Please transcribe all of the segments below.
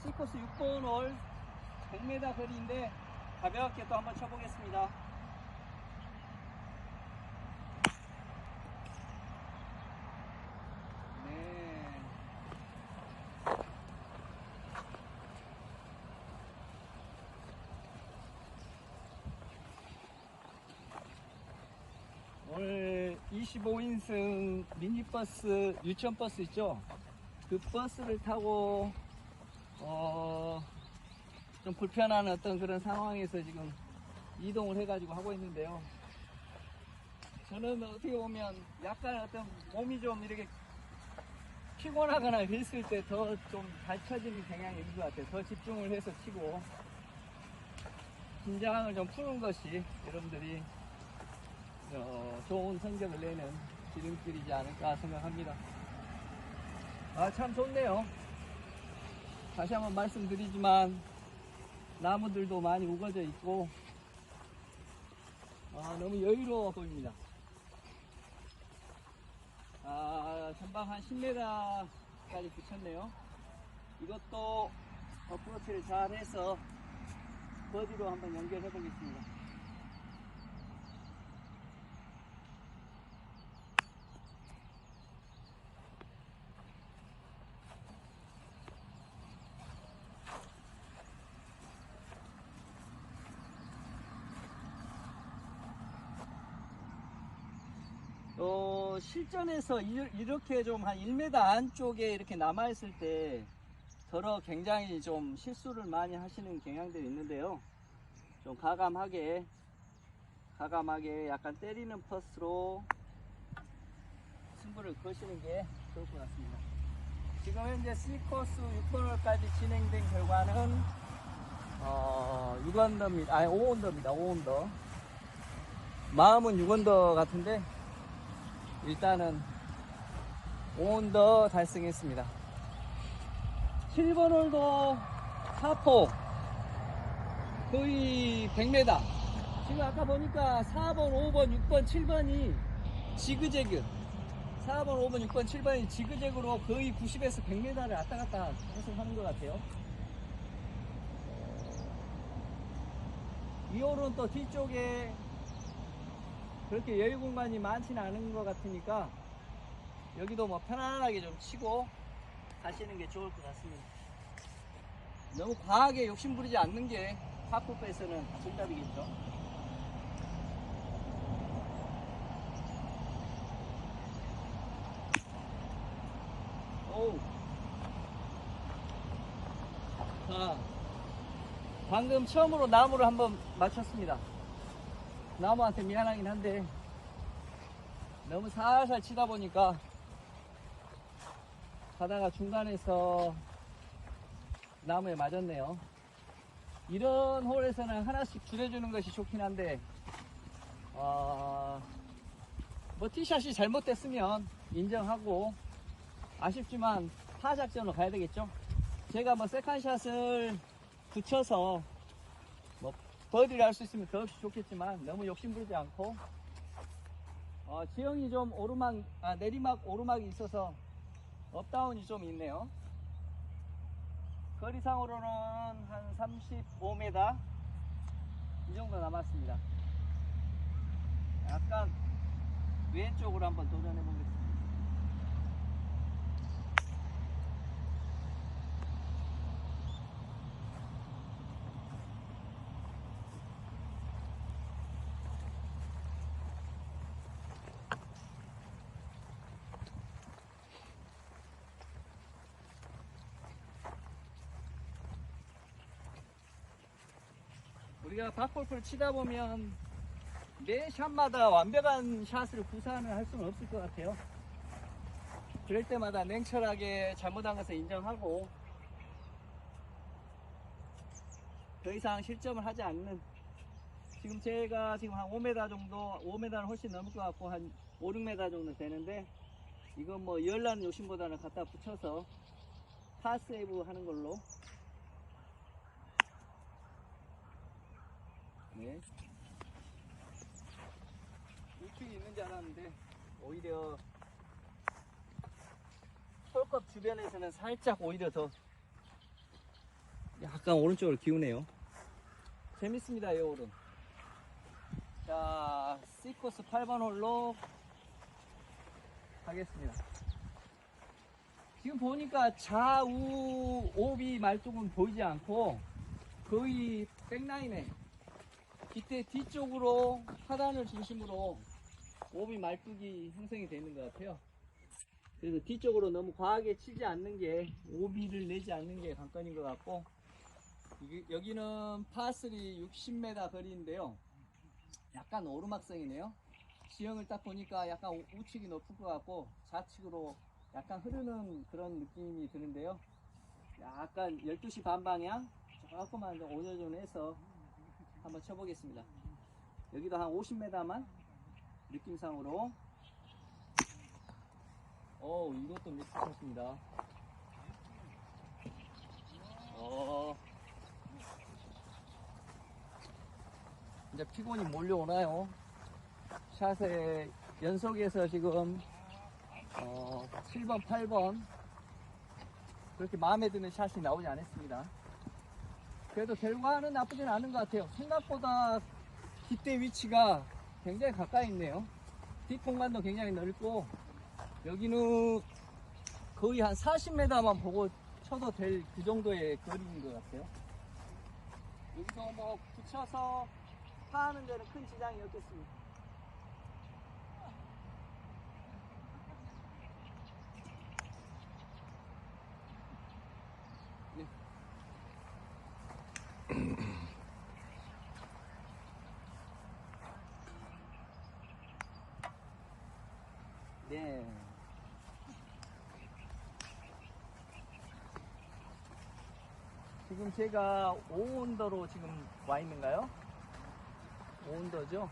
C코스 6번 홀 100m 거리인데 가볍게 또 한번 쳐보겠습니다. 네. 오늘 25인승 미니버스 유치원버스 있죠? 그 버스를 타고 좀 불편한 어떤 그런 상황에서 지금 이동을 해가지고 하고 있는데요. 저는 어떻게 보면 약간 어떤 몸이 좀 이렇게 피곤하거나 했을 때 더 좀 잘 쳐지는 경향이 있는 것 같아요. 더 집중을 해서 치고 긴장을 좀 푸는 것이 여러분들이 좋은 성적을 내는 지름길이지 않을까 생각합니다. 아, 참 좋네요. 다시 한번 말씀드리지만 나무들도 많이 우거져 있고 너무 여유로워 보입니다. 전방 한 10m까지 붙였네요. 이것도 어프로치를 잘 해서 버디로 한번 연결해 보겠습니다. 실전에서 이렇게 좀 한 1m 안쪽에 이렇게 남아있을 때 더러 굉장히 좀 실수를 많이 하시는 경향들이 있는데요. 좀 가감하게 약간 때리는 퍼스로 승부를 거시는 게 좋을 것 같습니다. 지금 현재 C코스 6번홀까지 진행된 결과는 6언더입니다. 아니 5언더입니다. 5언더. 마음은 6언더 같은데 일단은 5언더 달성했습니다. 7번 홀도 4포 거의 100m. 지금 아까 보니까 4번, 5번, 6번, 7번이 지그재그 4번, 5번, 6번, 7번이 지그재그로 거의 90에서 100m를 왔다 갔다 계속 하는 것 같아요. 이 홀은 또 뒤쪽에 그렇게 여유 공간이 많지는 않은 것 같으니까 여기도 뭐 편안하게 좀 치고 가시는 게 좋을 것 같습니다. 너무 과하게 욕심 부리지 않는 게 파포프에서는 정답이겠죠. 오우. 자, 방금 처음으로 나무를 한번 맞췄습니다. 나무한테 미안하긴 한데 너무 살살 치다 보니까 가다가 중간에서 나무에 맞았네요. 이런 홀에서는 하나씩 줄여주는 것이 좋긴 한데 뭐 티샷이 잘못됐으면 인정하고 아쉽지만 타작전으로 가야 되겠죠. 제가 뭐 세컨샷을 붙여서 뭐 버디를 할 수 있으면 더없이 좋겠지만 너무 욕심부리지 않고 지형이 좀 내리막 오르막이 있어서 업다운이 좀 있네요. 거리상으로는 한 35m 이 정도 남았습니다. 약간 왼쪽으로 한번 도전해 보겠습니다. 우리가 박골프를 치다 보면 매 샷마다 완벽한 샷을 구사를 할 수는 없을 것 같아요. 그럴 때마다 냉철하게 잘못한 것을 인정하고 더 이상 실점을 하지 않는, 지금 제가 지금 한 5m 정도, 5m는 훨씬 넘을 것 같고 한 5, 6m 정도 되는데 이건 뭐 열나는 욕심보다는 갖다 붙여서 파세이브 하는 걸로. 네. 우측이 있는 줄 알았는데 오히려 홀컵 주변에서는 살짝 오히려 더 약간 오른쪽으로 기우네요. 재밌습니다, 이 홀은. 자, C코스 8번 홀로 가겠습니다. 지금 보니까 좌우 오비 말뚝은 보이지 않고 거의 백라인에 기대 뒤쪽으로 하단을 중심으로 오비 말뚝이 형성이 되어 있는 것 같아요. 그래서 뒤쪽으로 너무 과하게 치지 않는 게, 오비를 내지 않는 게 관건인 것 같고, 여기는 파3 60m 거리인데요. 약간 오르막성이네요. 지형을 딱 보니까 약간 우측이 높을 것 같고 좌측으로 약간 흐르는 그런 느낌이 드는데요. 약간 12시 반 방향 조금만 좀 오전해서 한번 쳐보겠습니다. 여기도 한 50m만 느낌상으로. 이것도 미스 쳤습니다. 이제 피곤이 몰려오나요? 샷에 연속해서 지금 7번, 8번 그렇게 마음에 드는 샷이 나오지 않았습니다. 그래도 결과는 나쁘진 않은 것 같아요. 생각보다 깃대 위치가 굉장히 가까이 있네요. 뒷공간도 굉장히 넓고, 여기는 거의 한 40m만 보고 쳐도 될 그 정도의 거리인 것 같아요. 여기서 뭐 붙여서 파하는 데는 큰 지장이 없겠습니다. 네. 네. 지금 제가 5언더로 지금 와 있는가요? 5언더죠?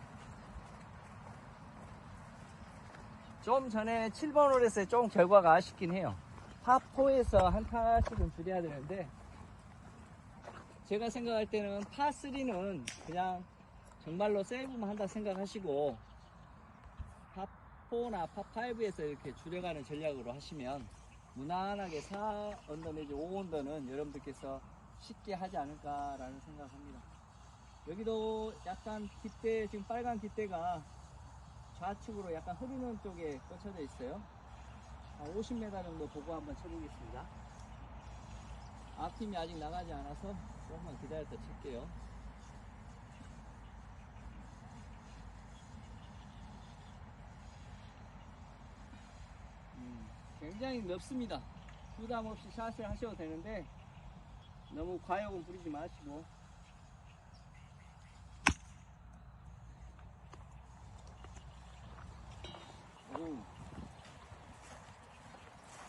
좀 전에 7번 홀에서 좀 결과가 아쉽긴 해요. 파4에서 한 타씩은 줄여야 되는데, 제가 생각할 때는 파3는 그냥 정말로 세이브만 한다 생각하시고, 파4나 파5에서 이렇게 줄여가는 전략으로 하시면 무난하게 4언더 내지 5언더는 여러분들께서 쉽게 하지 않을까라는 생각합니다. 여기도 약간 깃대, 지금 빨간 깃대가 좌측으로 약간 흐르는 쪽에 꽂혀져 있어요. 한 50m 정도 보고 한번 쳐보겠습니다. 앞팀이 아직 나가지 않아서 조금만 기다렸다 칠게요. 굉장히 넓습니다. 부담 없이 샷을 하셔도 되는데 너무 과욕은 부리지 마시고.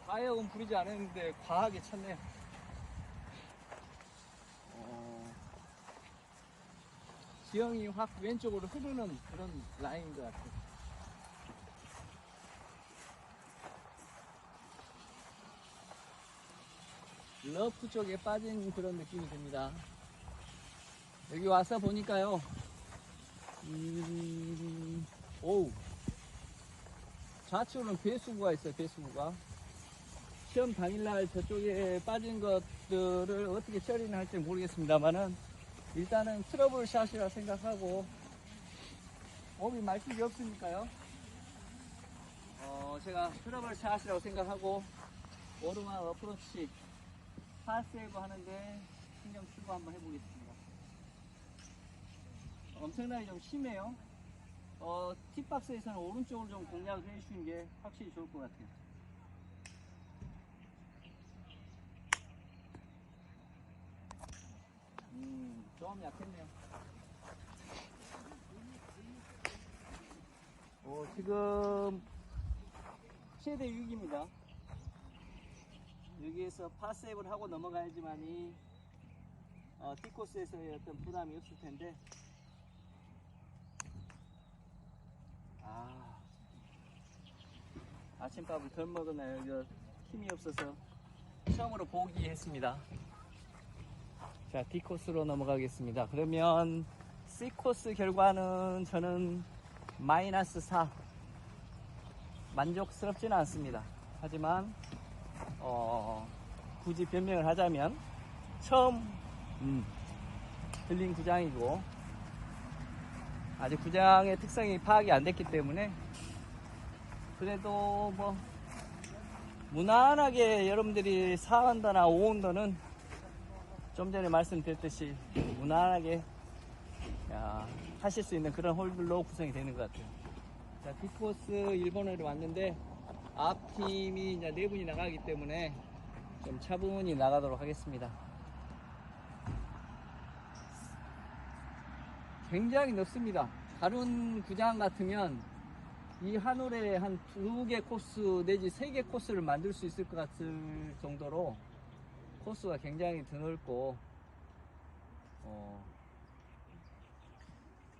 과욕은 부리지 않았는데 과하게 쳤네요. 지형이 확 왼쪽으로 흐르는 그런 라인인 것 같아요. 러프 쪽에 빠진 그런 느낌이 듭니다. 여기 와서 보니까요, 오우, 좌측으로는 배수구가 있어요. 배수구가. 시험 당일날 저쪽에 빠진 것들을 어떻게 처리는 할지 모르겠습니다만은, 일단은 트러블 샷이라 생각하고, 오비 말뚝이 없으니까요, 제가 트러블 샷이라고 생각하고 오르막 어프로치 파세이브 하는데 신경 쓰고 한번 해보겠습니다. 엄청나게 좀 심해요. 팁박스에서는 오른쪽을 좀 공략을 해주시는 게 확실히 좋을 것 같아요. 좀 약했네요. 지금 최대 위기입니다. 여기에서 파세이브를 하고 넘어가야지만이 T코스에서의 어떤 부담이 없을 텐데, 아침밥을 덜 먹었나요? 이거 힘이 없어서 처음으로 보기했습니다. 자, D코스로 넘어가겠습니다. 그러면 C코스 결과는 저는 -4. 만족스럽지는 않습니다. 하지만 굳이 변명을 하자면 처음 들린 구장이고, 아직 구장의 특성이 파악이 안 됐기 때문에, 그래도 뭐 무난하게 여러분들이 4언더나 5언더는 좀 전에 말씀드렸듯이 무난하게 하실 수 있는 그런 홀들로 구성이 되는 것 같아요. 자, 뒷코스 1번으로 왔는데 앞팀이 이제 4분이 나가기 때문에 좀 차분히 나가도록 하겠습니다. 굉장히 넓습니다. 다른 구장 같으면 이 한 홀에 한 2개 코스 내지 3개 코스를 만들 수 있을 것 같을 정도로 코스가 굉장히 드넓고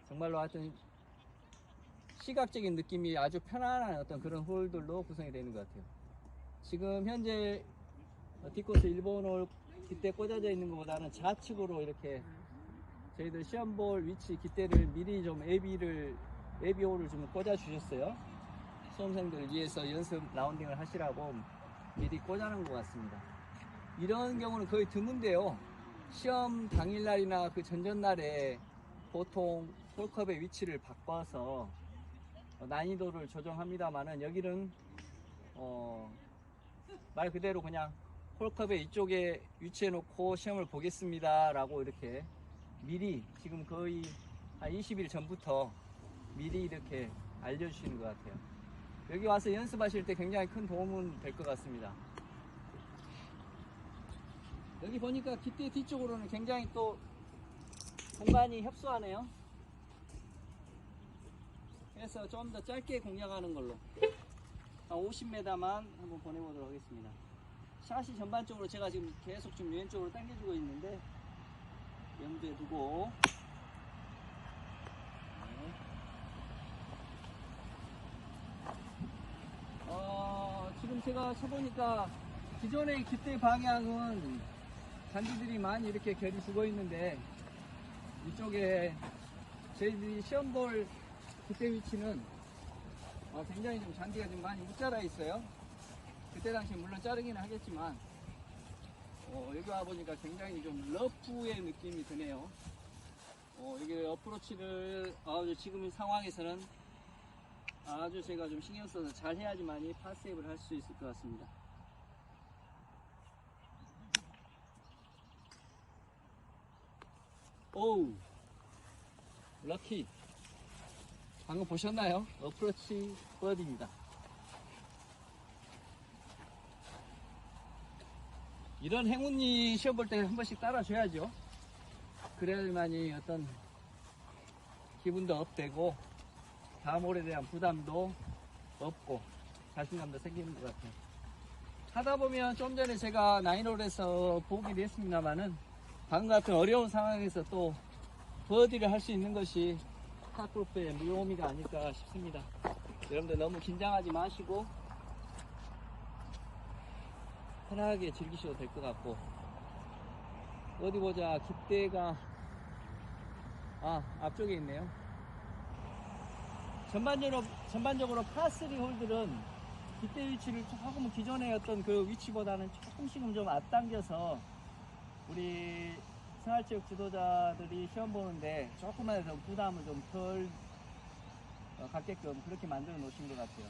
정말로 하여튼 시각적인 느낌이 아주 편안한 어떤 그런 홀들로 구성이 되는 것 같아요. 지금 현재 뒷코스 1번 홀 깃대 꽂아져 있는 것보다는 좌측으로 이렇게 저희들 시험볼 위치 깃대를 미리 좀 예비홀을 좀 꽂아 주셨어요. 수험생들을 위해서 연습 라운딩을 하시라고 미리 꽂아 놓은 것 같습니다. 이런 경우는 거의 드문데요. 시험 당일날이나 그 전전날에 보통 홀컵의 위치를 바꿔서 난이도를 조정합니다만은 여기는 말 그대로 그냥 홀컵의 이쪽에 위치해 놓고 시험을 보겠습니다 라고 이렇게 미리 지금 거의 한 20일 전부터 미리 이렇게 알려주시는 것 같아요. 여기 와서 연습하실 때 굉장히 큰 도움은 될 것 같습니다. 여기 보니까 깃대 뒤쪽으로는 굉장히 또 공간이 협소하네요. 그래서 좀 더 짧게 공략하는 걸로 한 50m만 한번 보내보도록 하겠습니다. 샷이 전반적으로 제가 지금 계속 좀 왼쪽으로 당겨주고 있는데 염두에 두고 지금 제가 쳐보니까 기존의 깃대 방향은 잔디들이 많이 이렇게 결이 죽어 있는데 이쪽에 저희들이 시험볼 깃대 위치는 굉장히 좀 잔디가 좀 많이 못 자라 있어요. 그때 당시 물론 자르기는 하겠지만 여기 와보니까 굉장히 좀 러프의 느낌이 드네요. 여기 어프로치를 지금 상황에서는 아주 제가 좀 신경 써서 잘 해야지만이 파세이브를 할 수 있을 것 같습니다. 오우, 럭키. 방금 보셨나요? 어프로치 버디입니다. 이런 행운이 시험 볼 때 한 번씩 따라줘야죠. 그래야만이 어떤 기분도 업되고 다음 홀에 대한 부담도 없고 자신감도 생기는 것 같아요. 하다 보면 좀 전에 제가 9홀에서 보기도 했습니다만은 방금 같은 어려운 상황에서 또 버디를 할 수 있는 것이 스타골프의 묘미가 아닐까 싶습니다. 여러분들 너무 긴장하지 마시고 편하게 즐기셔도 될 것 같고, 어디 보자. 깃대가 앞쪽에 있네요. 전반적으로 파3 홀들은 깃대 위치를 조금 기존의 어떤 그 위치보다는 조금씩은 좀 앞당겨서 우리 생활체육 지도자들이 시험 보는데 조금만 더 부담을 좀 덜 갖게끔 그렇게 만들어 놓으신 것 같아요.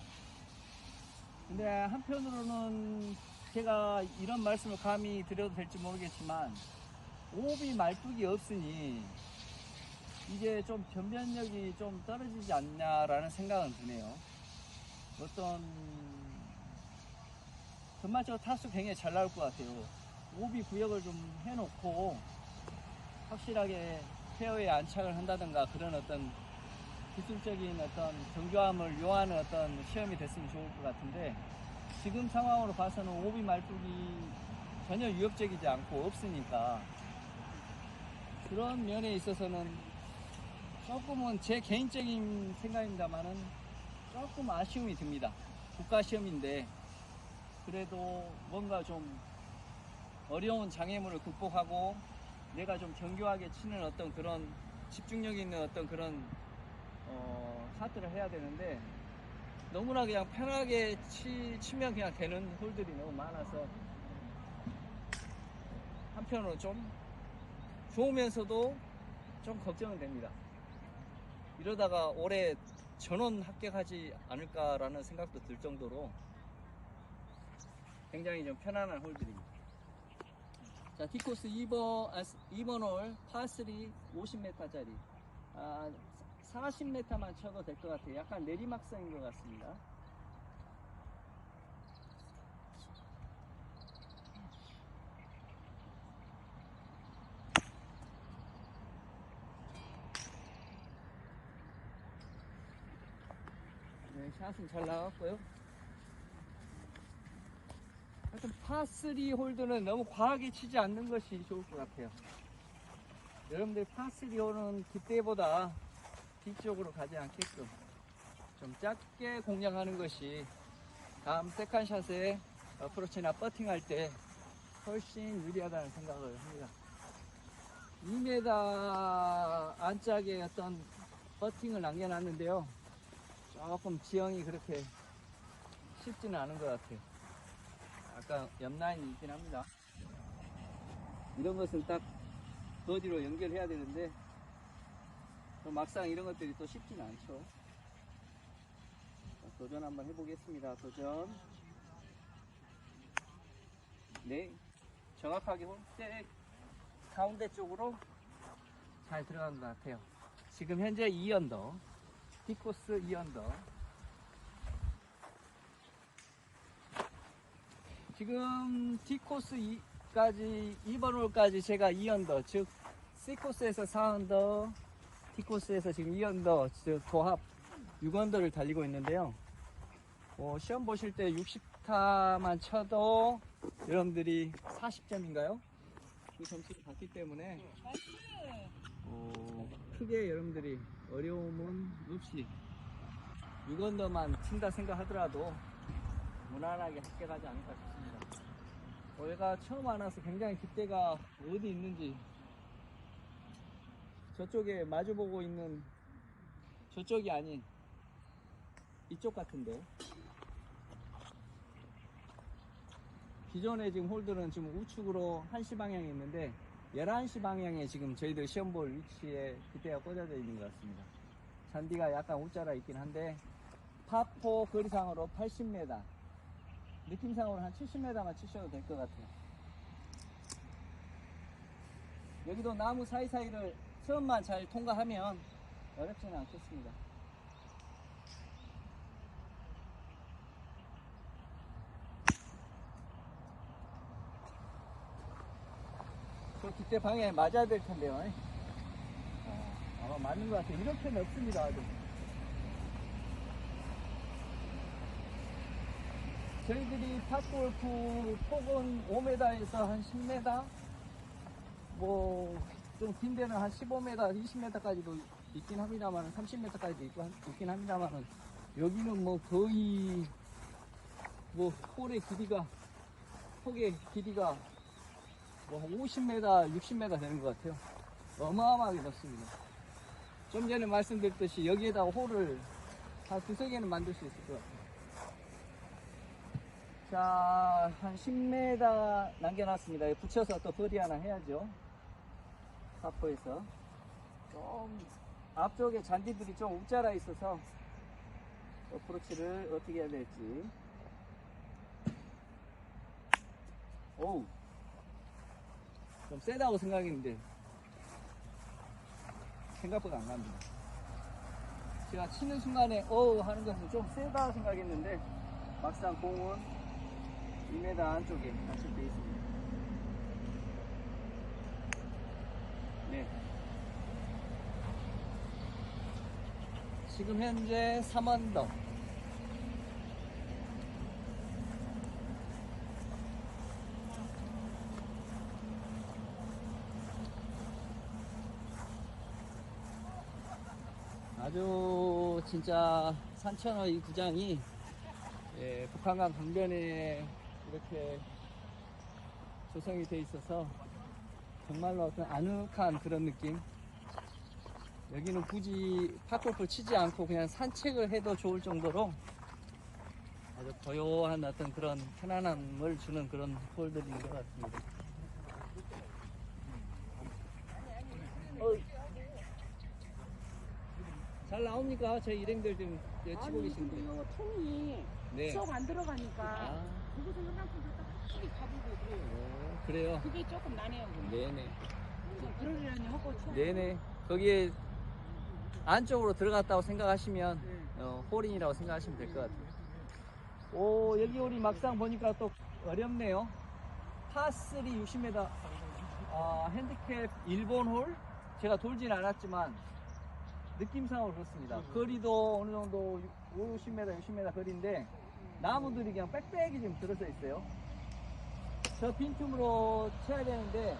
근데 한편으로는 제가 이런 말씀을 감히 드려도 될지 모르겠지만 오비 말뚝이 없으니 이게 좀 변변력이 좀 떨어지지 않냐라는 생각은 드네요. 어떤 전반적으로 타수 굉장히 잘 나올 것 같아요. 오비 구역을 좀 해놓고 확실하게 페어에 안착을 한다든가 그런 어떤 기술적인 어떤 정교함을 요하는 어떤 시험이 됐으면 좋을 것 같은데, 지금 상황으로 봐서는 오비 말뚝이 전혀 위협적이지 않고 없으니까 그런 면에 있어서는 조금은 제 개인적인 생각입니다만은 조금 아쉬움이 듭니다. 국가시험인데 그래도 뭔가 좀 어려운 장애물을 극복하고 내가 좀 정교하게 치는 어떤 그런 집중력 있는 어떤 그런 샷들을 해야 되는데 너무나 그냥 편하게 치면 그냥 되는 홀들이 너무 많아서 한편으로 좀 좋으면서도 좀 걱정은 됩니다. 이러다가 올해 전원 합격하지 않을까라는 생각도 들 정도로 굉장히 좀 편안한 홀들입니다. 자, T코스 2번 홀 파3 50m짜리 40m만 쳐도 될 것 같아요. 약간 내리막성인 것 같습니다. 네, 샷은 잘 나왔고요. 하여튼 파3 홀드는 너무 과하게 치지 않는 것이 좋을 것 같아요. 여러분들 파3 홀은 깃대보다 뒤쪽으로 가지 않게끔 좀 짧게 공략하는 것이 다음 세컨샷에 어프로치나 퍼팅할 때 훨씬 유리하다는 생각을 합니다. 2m 안짝에 어떤 퍼팅을 남겨놨는데요. 조금 지형이 그렇게 쉽지는 않은 것 같아요. 아까 옆라인이 있긴 합니다. 이런 것은 딱 버디로 연결해야 되는데 또 막상 이런 것들이 또 쉽지는 않죠. 자, 도전 한번 해보겠습니다. 도전. 네, 정확하게 홀대 가운데 쪽으로 잘 들어간 것 같아요. 지금 현재 2언더, T코스 2언더. 지금 T코스 2번 홀까지 제가 2언더, 즉 C코스에서 4언더, T코스에서 지금 2언더, 즉 도합 6언더를 달리고 있는데요. 시험 보실 때 60타만 쳐도 여러분들이 40점인가요? 그 점수를 받기 때문에 크게 여러분들이 어려움은 없이 6언더만 친다 생각하더라도 무난하게 합격하지 않을까 싶습니다. 얘가 처음 와서 굉장히 깃대가 어디 있는지 저쪽에 마주보고 있는 저쪽이 아닌 이쪽 같은데, 기존에 지금 홀들은 지금 우측으로 1시 방향에 있는데 11시 방향에 지금 저희들 시험 볼 위치에 깃대가 꽂아져 있는 것 같습니다. 잔디가 약간 웃자라 있긴 한데 파4 거리상으로 80m, 느낌상으로 한 70m만 치셔도 될 것 같아요. 여기도 나무 사이사이를 처음만 잘 통과하면 어렵지는 않겠습니다. 저 깃대 방향에 맞아야 될 텐데요. 아마 맞는 것 같아요. 이렇게는 없습니다. 아주. 저희들이 탑골프 폭은 5m에서 한 10m, 좀 긴 데는 한 15m, 20m까지도 있긴 합니다만, 30m까지도 있긴 합니다만, 여기는 거의 홀의 길이가, 폭의 길이가 50m, 60m 되는 것 같아요. 어마어마하게 넓습니다. 좀 전에 말씀드렸듯이 여기에다가 홀을 한 2-3개는 만들 수 있을 것 같아요. 자, 한 10m 남겨놨습니다. 붙여서 또 버디 하나 해야죠. 파포에서. 좀 앞쪽에 잔디들이 좀 웃자라 있어서 어프로치를 어떻게 해야 될지. 오우, 좀 세다고 생각했는데 생각보다 안 갑니다. 제가 치는 순간에 어우 하는 것은 좀 세다 생각했는데 막상 공은 2m 안쪽에 안착되어 있습니다. 네, 지금 현재 3언더. 아주 진짜 산천어 이 구장이 북한강 강변에 이렇게 조성이 돼 있어서 정말로 어떤 아늑한 그런 느낌. 여기는 굳이 팝골프 치지 않고 그냥 산책을 해도 좋을 정도로 아주 고요한 어떤 그런 편안함을 주는 그런 홀들인 것 같습니다. 잘 나옵니까? 제 일행들 좀 치고 아니 계신데. 근데 요 통이 네. 쏙 안 들어가니까 아, 그것을 한만큼 갖다 확실히 가보고 그래요? 그게 조금 나네요. 네네. 그러려니 하고 쳐. 네네. 거기에 안쪽으로 들어갔다고 생각하시면 네. 홀인이라고 생각하시면 될 것 같아요. 오, 여기 우리 막상 보니까 또 어렵네요. 파3 60m 핸디캡 일본 홀. 제가 돌진 않았지만 느낌상으로 그렇습니다. 거리도 어느 정도 50m, 60m 거리인데 나무들이 그냥 빽빽이 좀 들어서 있어요. 저 빈틈으로 쳐야 되는데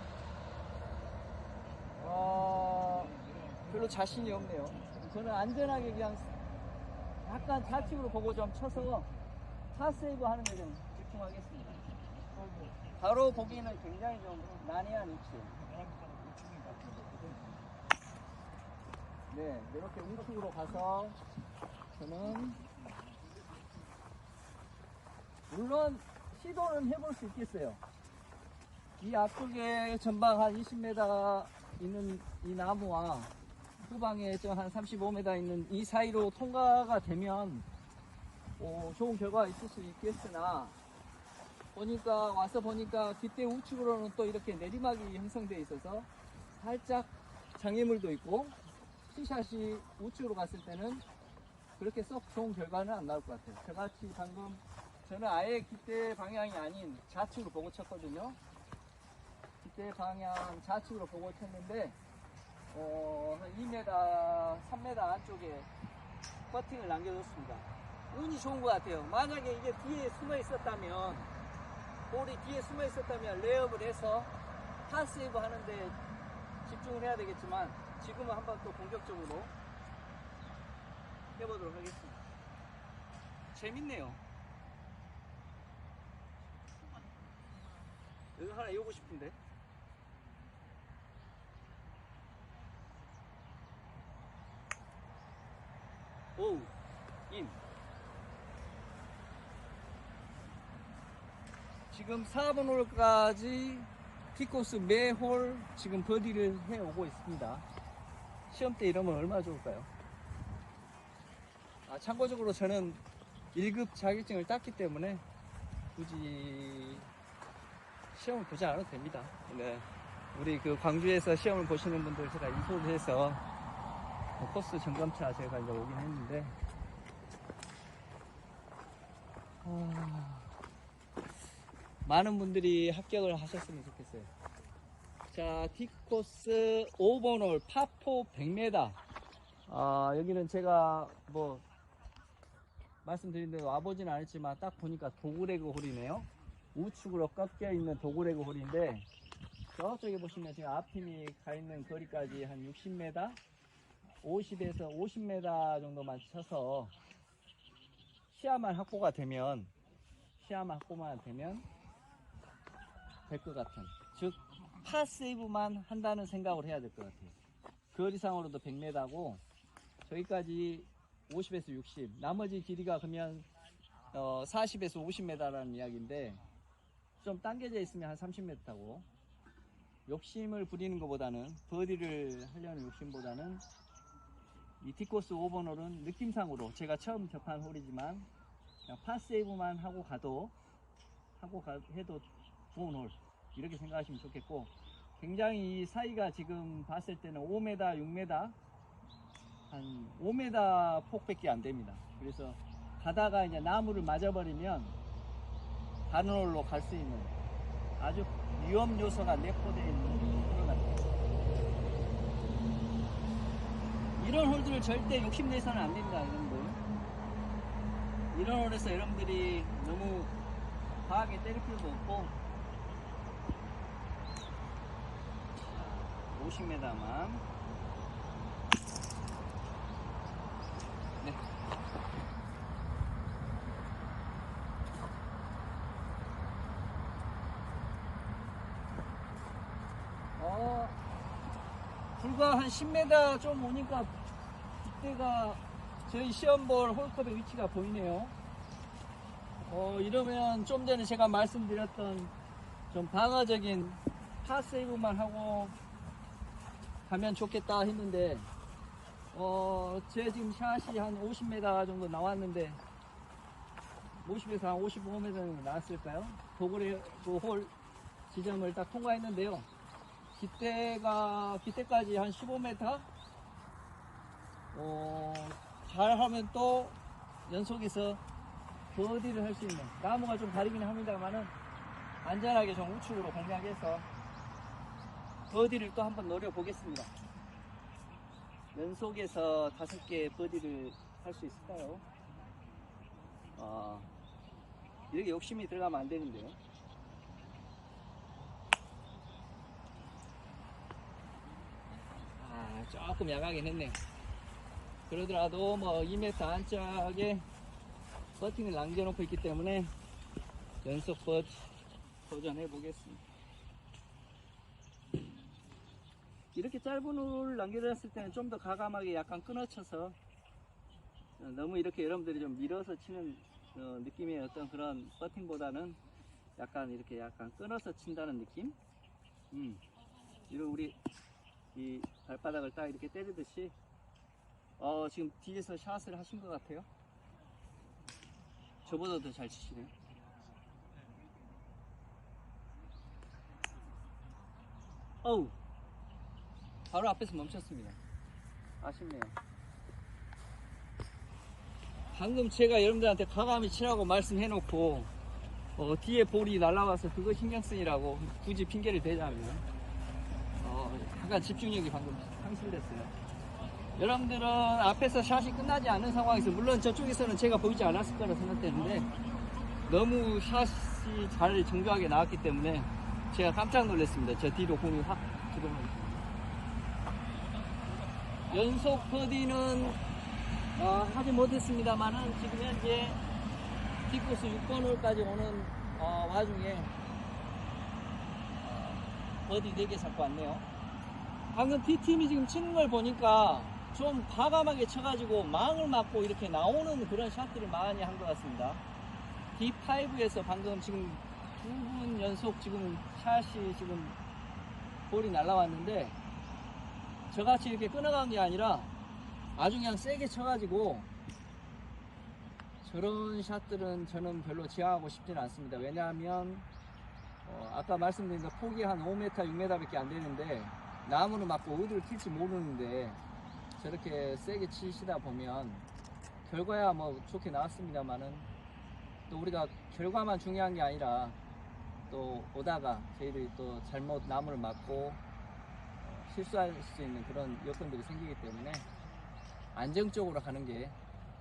별로 자신이 없네요. 저는 안전하게 그냥 약간 좌측으로 보고 좀 쳐서 파세이브 하는 데 좀 집중하겠습니다. 바로 보기에는 굉장히 좀 난해한 위치예요. 네, 이렇게 우측으로 가서 저는 물론 시도는 해볼 수 있겠어요. 이 앞쪽에 전방 한 20m 있는 이 나무와 후방에 좀 한 35m 있는 이 사이로 통과가 되면 좋은 결과가 있을 수 있겠으나 와서 보니까 뒷대 우측으로는 또 이렇게 내리막이 형성되어 있어서 살짝 장애물도 있고 티샷이 우측으로 갔을 때는 그렇게 썩 좋은 결과는 안 나올 것 같아요. 저같이 방금 저는 아예 깃대 방향이 아닌 좌측으로 보고 쳤거든요. 깃대 방향 좌측으로 보고 쳤는데 한 2m, 3m 안쪽에 퍼팅을 남겨줬습니다. 운이 좋은 것 같아요. 만약에 이게 뒤에 숨어 있었다면 볼이 뒤에 숨어 있었다면 레이업을 해서 파세이브 하는데 집중을 해야 되겠지만 지금은 한번 또 공격적으로 해보도록 하겠습니다. 재밌네요. 이거 하나 이오고 싶은데. 오우, 인. 지금 4번 홀까지 티코스 매 홀 지금 버디를 해오고 있습니다. 시험 때 이러면 얼마나 좋을까요? 참고적으로 저는 1급 자격증을 땄기 때문에 굳이 시험을 보지 않아도 됩니다. 네. 우리 그 광주에서 시험을 보시는 분들 제가 인솔을 해서 코스 점검차 제가 이제 오긴 했는데 많은 분들이 합격을 하셨으면 좋겠어요. 자, 티코스 5번 홀 파4 100m. 여기는 제가 뭐 말씀드린 대로 와보진 않았지만 딱 보니까 도그레그 홀이네요. 우측으로 꺾여 있는 도그레그 홀인데 저쪽에 보시면 지금 앞팀이 가 있는 거리까지 한 60m, 50에서 50m 정도만 쳐서 시야만 확보가 되면 될 것 같은, 즉 파세이브만 한다는 생각을 해야 될 것 같아요. 거리상으로도 100m고 저기까지 50에서 60, 나머지 길이가 그러면 40에서 50m라는 이야기인데 좀 당겨져 있으면 한 30m 타고 욕심을 부리는 것보다는 버디를 하려는 욕심보다는 이 티코스 5번 홀은 느낌상으로 제가 처음 접한 홀이지만 그냥 파세이브만 하고 해도 좋은 홀 이렇게 생각하시면 좋겠고, 굉장히 이 사이가 지금 봤을 때는 5m, 6m 한 5m 폭밖에 안 됩니다. 그래서 가다가 이제 나무를 맞아버리면 다른 홀로 갈 수 있는 아주 위험 요소가 내포되어 있는 홀 같아요. 이런 홀들을 절대 욕심내서는 안 됩니다, 여러분들. 이런 홀에서 여러분들이 너무 과하게 때릴 필요도 없고 50m만. 네. 불과 한 10m 좀 오니까 이때가 저희 시험볼 홀컵의 위치가 보이네요. 이러면 좀 전에 제가 말씀드렸던 좀 방어적인 파세이브만 하고 가면 좋겠다 했는데 제 지금 샷이 한 50m 정도 나왔는데 50에서 한 55m 정도 나왔을까요? 도그레 홀 지점을 딱 통과했는데요. 기대까지 한 15m. 잘하면 또 연속해서 버디를 할 수 있는, 나무가 좀 다르긴 합니다만은 안전하게 좀 우측으로 공략해서 버디를 또 한번 노려보겠습니다. 연속해서 5개 버디를 할 수 있을까요? 이렇게 욕심이 들어가면 안 되는데요. 조금 야가긴 했네. 그러더라도 뭐 2m 안짝에 버팅을 남겨놓고 있기 때문에 연속 버디 도전해 보겠습니다. 이렇게 짧은 홀 남겨놨을 때는 좀 더 과감하게 약간 끊어쳐서, 너무 이렇게 여러분들이 좀 밀어서 치는 느낌의 어떤 그런 버팅보다는 약간 이렇게 약간 끊어서 친다는 느낌? 이런 우리 이 발바닥을 딱 이렇게 때리듯이 지금 뒤에서 샷을 하신 것 같아요. 저보다 더 잘 치시네요. 어우, 바로 앞에서 멈췄습니다. 아쉽네요. 방금 제가 여러분들한테 과감히 치라고 말씀해놓고 뒤에 볼이 날라와서 그거 신경 쓰이라고 굳이 핑계를 대자면 약간 집중력이 방금 상실됐어요. 여러분들은 앞에서 샷이 끝나지 않은 상황에서, 물론 저쪽에서는 제가 보이지 않았을 거라 생각되는데 너무 샷이 잘 정교하게 나왔기 때문에 제가 깜짝 놀랐습니다. 저 뒤로 공이 확 들어오는. 연속 버디는 하지 못했습니다만은 지금 현재 T코스 6번 홀까지 오는 와중에 버디 4개 잡고 왔네요. 방금 T팀이 지금 치는 걸 보니까 좀 과감하게 쳐가지고 망을 맞고 이렇게 나오는 그런 샷들을 많이 한 것 같습니다. D5에서 방금 지금 2분 연속 지금 샷이 지금 볼이 날라왔는데, 저같이 이렇게 끊어간 게 아니라 아주 그냥 세게 쳐가지고, 저런 샷들은 저는 별로 지향하고 싶지는 않습니다. 왜냐하면 아까 말씀드린 거 폭이 한 5m, 6m 밖에 안 되는데 나무는 맞고 어디를 튈지 모르는데 저렇게 세게 치시다 보면 결과야 뭐 좋게 나왔습니다만은, 또 우리가 결과만 중요한 게 아니라 또 오다가 저희들이 또 잘못 나무를 맞고 실수할 수 있는 그런 여건들이 생기기 때문에 안정적으로 하는 게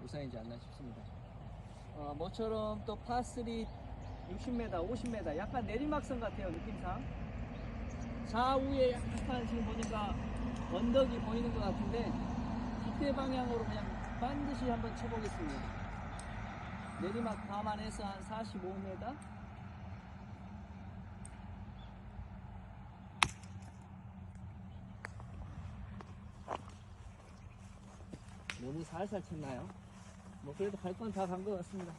우선이지 않나 싶습니다. 모처럼 또 파3 60m, 50m 약간 내리막선 같아요, 느낌상. 좌우에 약간 지금 보니까 언덕이 보이는 것 같은데 기대 방향으로 그냥 반드시 한번 쳐보겠습니다. 내리막 감안해서 한 45m. 너무 살살 쳤나요? 뭐 그래도 갈 건 다 간 것 같습니다.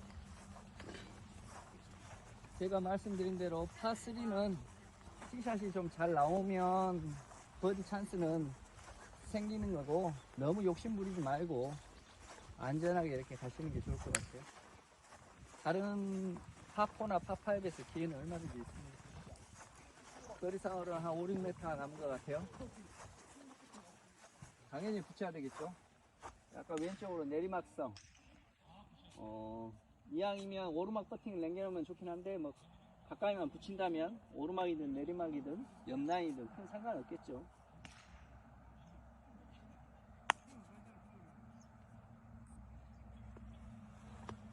제가 말씀드린 대로 파3는 티샷이 좀 잘 나오면 버디 찬스는 생기는 거고, 너무 욕심 부리지 말고 안전하게 이렇게 가시는 게 좋을 것 같아요. 다른 파4나 파5에서 기회는 얼마든지 있습니다. 거리상으로는 한 5, 6m 남은 것 같아요. 당연히 붙여야 되겠죠. 약간 왼쪽으로 내리막성. 이왕이면 오르막 퍼팅을 남겨놓으면 좋긴 한데, 뭐 가까이만 붙인다면 오르막이든 내리막이든 옆라인이든 큰 상관없겠죠.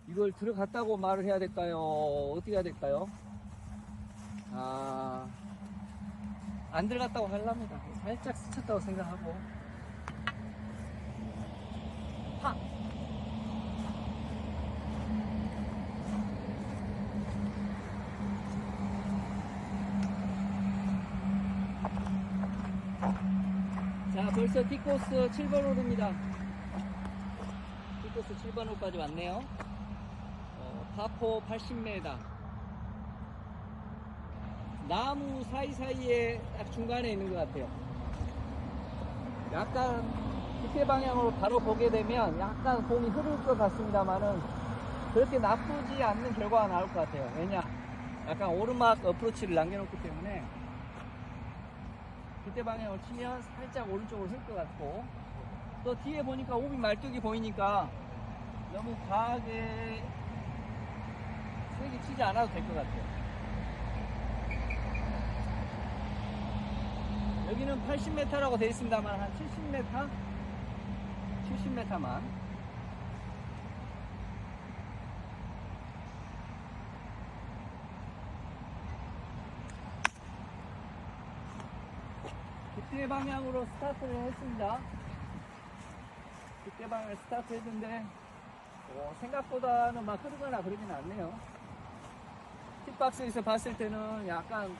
이걸 들어갔다고 말을 해야 될까요? 어떻게 해야 될까요? 안 들어갔다고 하려합니다. 살짝 스쳤다고 생각하고 팍! 자, 벌써 T코스 7번 홀입니다. T코스 7번 홀까지 왔네요. 파4 80m. 나무 사이사이에 딱 중간에 있는 것 같아요. 약간 기대 방향으로 바로 보게 되면 약간 공이 흐를 것 같습니다만은 그렇게 나쁘지 않는 결과가 나올 것 같아요. 왜냐? 약간 오르막 어프로치를 남겨놓기 때문에 기대 방향으로 치면 살짝 오른쪽으로 흘 것 같고, 또 뒤에 보니까 오비 말뚝이 보이니까 너무 과하게 세게 치지 않아도 될 것 같아요. 여기는 80m라고 되어 있습니다만 한 70m? 70m만. 기대 방향으로 스타트를 했습니다. 기대 방향으로 스타트 했는데 생각보다는 막 흐르거나 그러진 않네요. 팁박스에서 봤을 때는 약간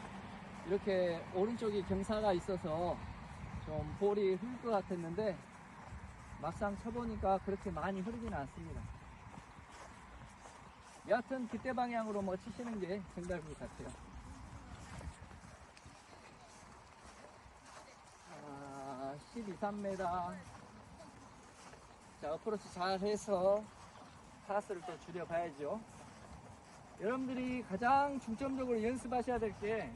이렇게 오른쪽이 경사가 있어서 좀 볼이 흐를 것 같았는데 막상 쳐보니까 그렇게 많이 흐르지는 않습니다. 여하튼 기대 방향으로 뭐 치시는 게 정답인 것 같아요. 12, 3m. 자, 어프로치 잘 해서 타수를 또 줄여봐야죠. 여러분들이 가장 중점적으로 연습하셔야 될 게,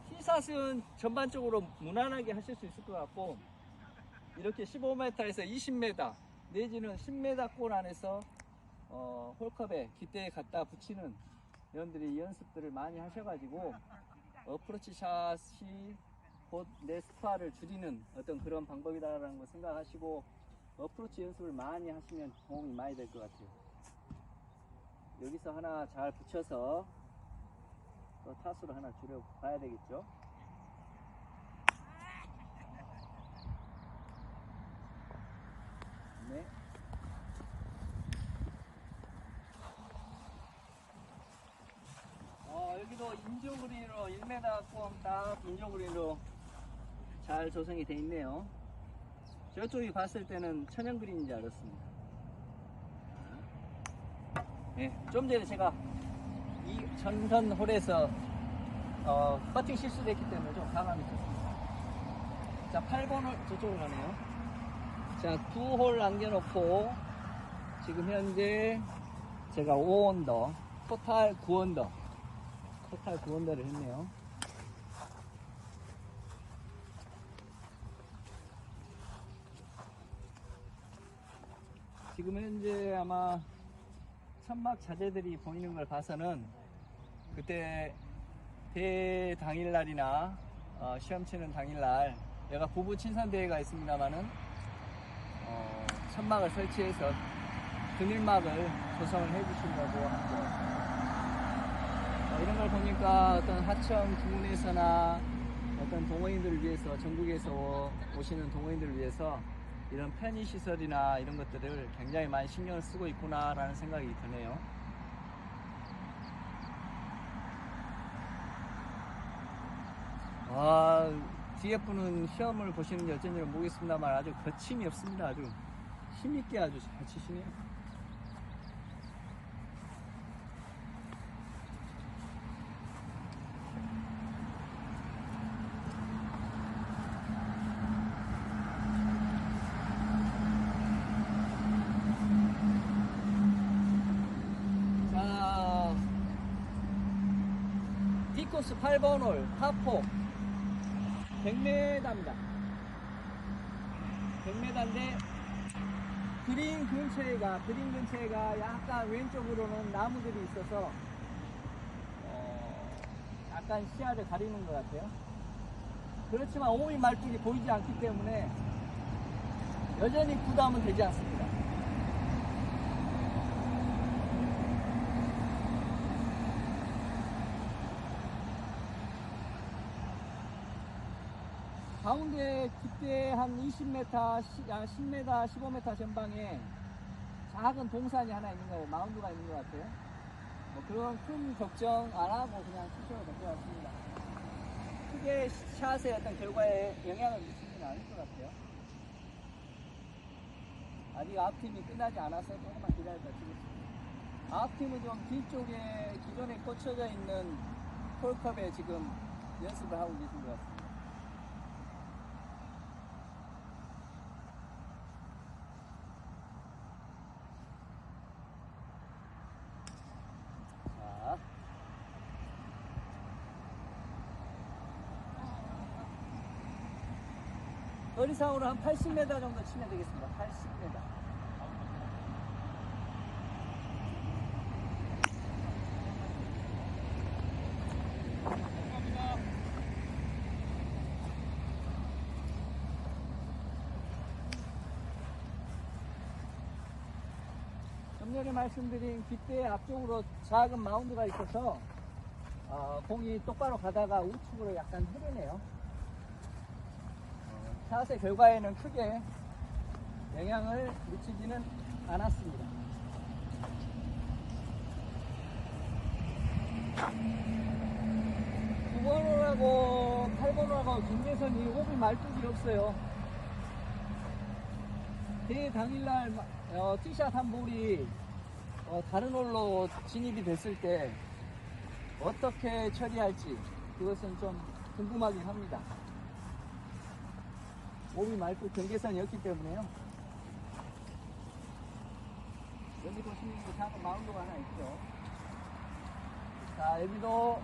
티샷은 전반적으로 무난하게 하실 수 있을 것 같고, 이렇게 15m에서 20m 내지는 10m골 안에서 홀컵에 깃대에 갖다 붙이는 여러분들이 연습들을 많이 하셔가지고 어프로치 샷이 곧 내 스코어를 줄이는 어떤 그런 방법이다라는 걸 생각하시고 어프로치 연습을 많이 하시면 도움이 많이 될 것 같아요. 여기서 하나 잘 붙여서 또 타수를 하나 줄여 봐야 되겠죠. 네. 여기도 인조그린으로 1m 꼼 딱 인조그린으로 잘 조성이 되어 있네요. 저쪽이 봤을 때는 천연그린인 줄 알았습니다. 네, 좀 전에 제가 이 전선 홀에서 퍼팅 실수를 했기 때문에 좀 가감이 있었습니다. 자, 8번 홀 저쪽으로 가네요. 자, 2홀 남겨놓고 지금 현재 제가 5언더 토탈 9언더 토탈 9언더를 했네요. 지금 현재 아마 천막 자재들이 보이는 걸 봐서는 그때 대회 당일날이나 시험 치는 당일날 얘가 부부 친선대회가 있습니다만은 천막을 설치해서 그늘막을 조성을 해주시려고 합니다. 이런 걸 보니까 어떤 하청 주문에서나 어떤 동호인들을 위해서, 전국에서 오시는 동호인들을 위해서 이런 편의시설이나 이런 것들을 굉장히 많이 신경을 쓰고 있구나라는 생각이 드네요. 뒤에 분은 시험을 보시는지 어쩐지 모르겠습니다만 아주 거침이 없습니다. 아주 힘있게 아주 잘 치시네요. 자, D코스 8번 홀 파4 100m입니다. 100m인데 그린 근처에가 약간 왼쪽으로는 나무들이 있어서 약간 시야를 가리는 것 같아요. 그렇지만 오비 말뚝이 보이지 않기 때문에 여전히 부담은 되지 않습니다. 가운데 깃대 한 20m, 10m, 15m 전방에 작은 동산이 하나 있는 거예요. 마운드가 있는 것 같아요. 뭐 그런 큰 걱정 안 하고 그냥 치셔도 될 것 같습니다. 크게 샷의 어떤 결과에 영향을 미치지는 않을 것 같아요. 아직 앞팀이 끝나지 않아서 조금만 기다렸다 치겠습니다. 앞팀은 좀 뒤쪽에 기존에 꽂혀져 있는 홀컵에 지금 연습을 하고 계신 것 같습니다. 거리상으로 한 80m 정도 치면 되겠습니다. 80m. 좀 전에 말씀드린 깃대 앞쪽으로 작은 마운드가 있어서 공이 똑바로 가다가 우측으로 약간 흐르네요. 샷의 결과에는 크게 영향을 미치지는 않았습니다. 9번홀하고 8번홀하고 김재선이 호흡이 말뚝이 없어요. 대회 당일날 티샷 한 볼이 다른 홀로 진입이 됐을 때 어떻게 처리할지 그것은 좀 궁금하긴 합니다. 몸이 맑고 경계선이었기 때문에요. 여기 보시면 작은 마운드가 하나 있죠. 자, 여기도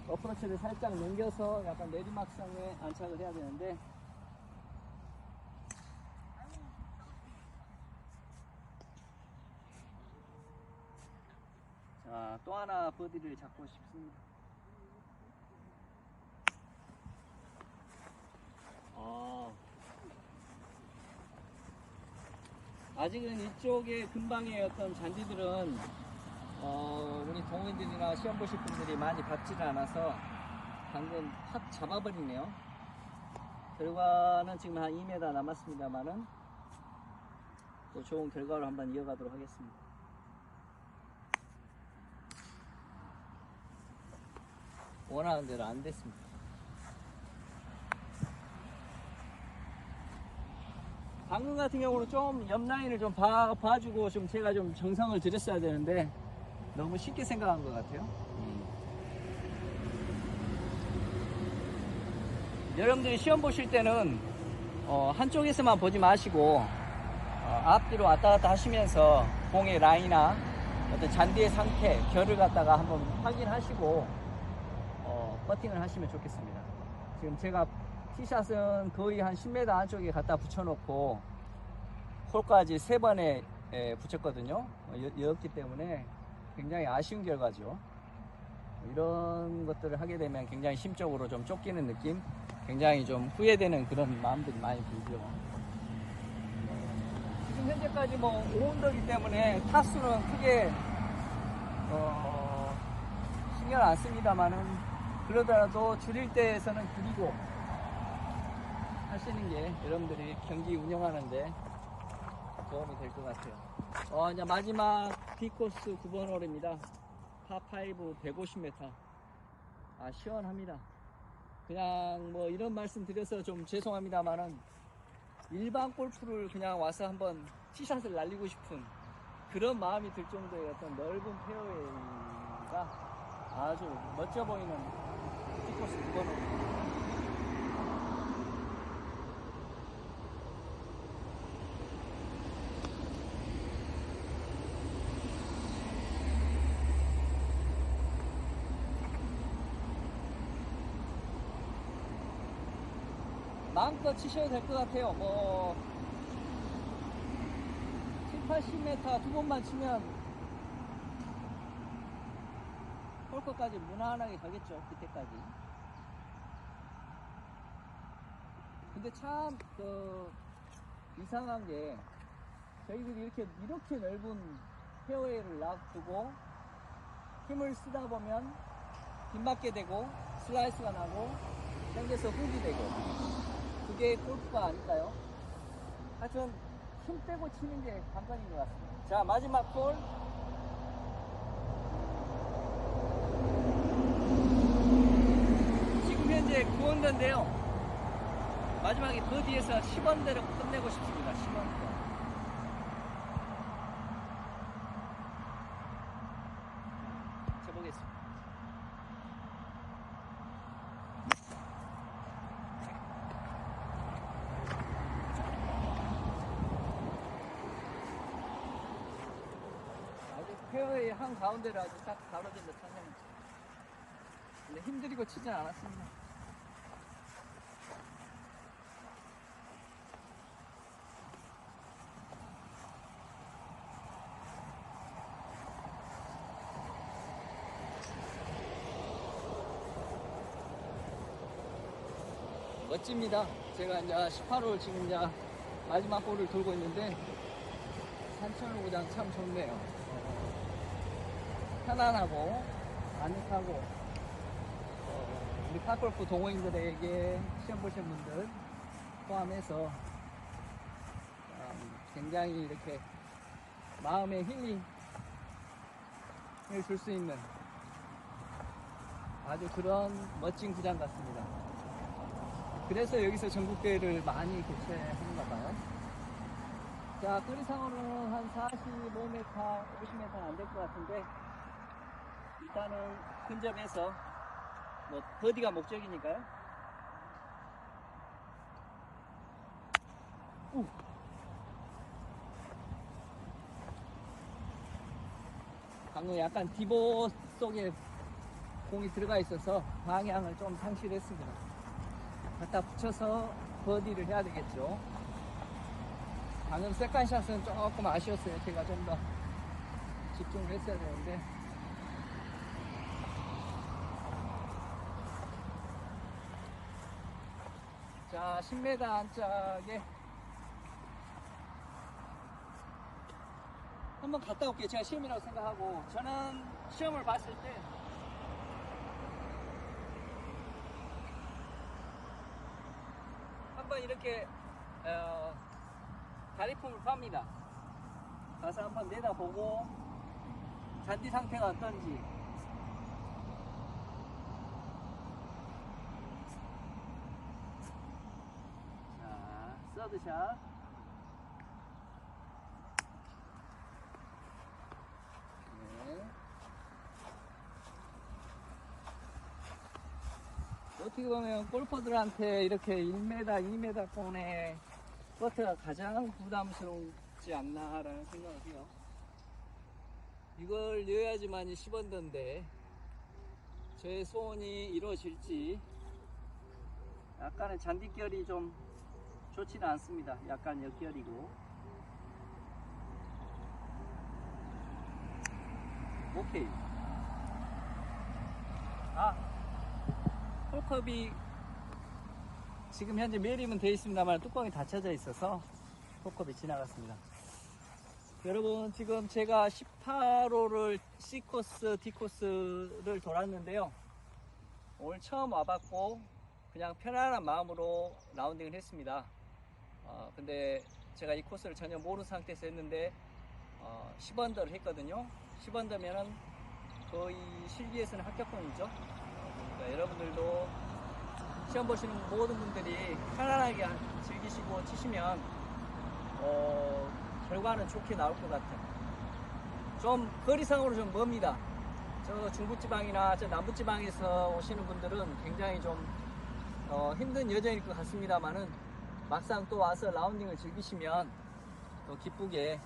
어프로치를 살짝 넘겨서 약간 내리막상에 안착을 해야 되는데 자, 또 하나 버디를 잡고 싶습니다. 아직은 이쪽에 근방의 어떤 잔디들은 우리 동호인들이나 시험 보실 분들이 많이 밟지를 않아서 방금 확 잡아버리네요. 결과는 지금 한 2m 남았습니다만은 또 좋은 결과로 한번 이어가도록 하겠습니다. 원하는 대로 안 됐습니다. 방금 같은 경우는 좀 옆라인을 좀 봐주고 좀 제가 좀 정성을 들였어야 되는데 너무 쉽게 생각한 것 같아요. 여러분들이 시험 보실 때는 한쪽에서만 보지 마시고 앞뒤로 왔다 갔다 하시면서 공의 라인이나 어떤 잔디의 상태, 결을 갖다가 한번 확인하시고 퍼팅을 하시면 좋겠습니다. 지금 제가 티샷은 거의 한 10m 안쪽에 갖다 붙여놓고 홀까지 3번에 붙였거든요. 였기 때문에 굉장히 아쉬운 결과죠. 이런 것들을 하게 되면 굉장히 심적으로 좀 쫓기는 느낌, 굉장히 좀 후회되는 그런 마음들이 많이 들죠. 지금 현재까지 뭐 5언더이기 때문에 타수는 크게 신경 안 씁니다만은 그러더라도 줄일 때에서는 줄이고 하시는 게 여러분들이 경기 운영하는데 도움이 될 것 같아요. 이제 마지막 B코스 9번 홀입니다. 파5 150m. 시원합니다. 그냥 뭐 이런 말씀 드려서 좀 죄송합니다만은 일반 골프를 그냥 와서 한번 티샷을 날리고 싶은 그런 마음이 들 정도의 어떤 넓은 페어웨이가 아주 멋져 보이는 B코스 9번 홀입니다. 마음껏 치셔도 될 것 같아요. 뭐 7, 80m 두 번만 치면 홀끝까지 무난하게 가겠죠. 그때까지. 근데 참 이상한 게 저희들이 이렇게 넓은 페어웨이를 놔두고 힘을 쓰다 보면 빗맞게 되고 슬라이스가 나고 당겨서 훅이 되고 그게 골프가 아닐까요? 하여튼 힘 빼고 치는 게 관건인 것 같습니다. 자, 마지막 홀. 지금 현재 9언더인데요. 마지막에 버디에서 10언더로 끝내고 싶습니다. 10언더. 쳐보겠습니다. 페어웨이 한 가운데를 아주 딱 가로질러 쳤네요. 근데 힘들이고 치진 않았습니다. 멋집니다. 제가 이제 18홀 지금 이제 마지막 홀을 돌고 있는데 산천호구장 참 좋네요. 편안하고 아늑하고 우리 팝골프 동호인들에게 시험 보신 분들 포함해서 굉장히 이렇게 마음의 힐링을 줄 수 있는 아주 그런 멋진 구장 같습니다. 그래서 여기서 전국대회를 많이 개최하는가 봐요. 자, 거리상으로는 한 45m, 50m 안 될 것 같은데 일단은 근접해서 뭐 버디가 목적이니까요. 방금 약간 디보 속에 공이 들어가 있어서 방향을 좀 상실했습니다. 갖다 붙여서 버디를 해야 되겠죠. 방금 세컨샷은 조금 아쉬웠어요. 제가 좀 더 집중을 했어야 되는데. 자, 10m 안짝에 한번 갔다 올게요. 제가 시험이라고 생각하고, 저는 시험을 봤을 때 한번 이렇게 다리품을 팝니다. 가서 한번 내다보고 잔디 상태가 어떤지, 자, 서드샷. 네. 어떻게 보면 골퍼들한테 이렇게 1m, 2m 권의 퍼트가 가장 부담스럽지 않나라는 생각을 해요. 이걸 넣어야지만이 10언더인데 제 소원이 이루어질지 약간의 잔디결이 좀 좋지는 않습니다. 약간 역결이고. 오케이. 홀컵이 지금 현재 매립은 되어 있습니다만 뚜껑이 닫혀져 있어서 홀컵이 지나갔습니다. 여러분, 지금 제가 18호를 C코스, D코스를 돌았는데요. 오늘 처음 와봤고 그냥 편안한 마음으로 라운딩을 했습니다. 근데 제가 이 코스를 전혀 모르는 상태에서 했는데 10언더를 했거든요. 10언더면은 거의 실기에서는 합격권이죠. 그러니까 여러분들도 시험 보시는 모든 분들이 편안하게 즐기시고 치시면 결과는 좋게 나올 것 같아요. 좀 거리상으로 좀 멉니다. 저 중부지방이나 저 남부지방에서 오시는 분들은 굉장히 좀 힘든 여정일 것 같습니다만은 막상 또 와서 라운딩을 즐기시면 또 기쁘게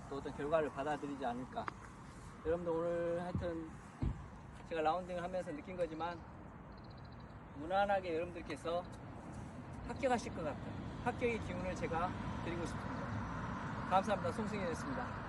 또 어떤 결과를 받아들이지 않을까. 여러분들 오늘 하여튼 제가 라운딩을 하면서 느낀 거지만 무난하게 여러분들께서 합격하실 것 같아요. 합격의 기운을 제가 드리고 싶습니다. 감사합니다. 송승현이었습니다.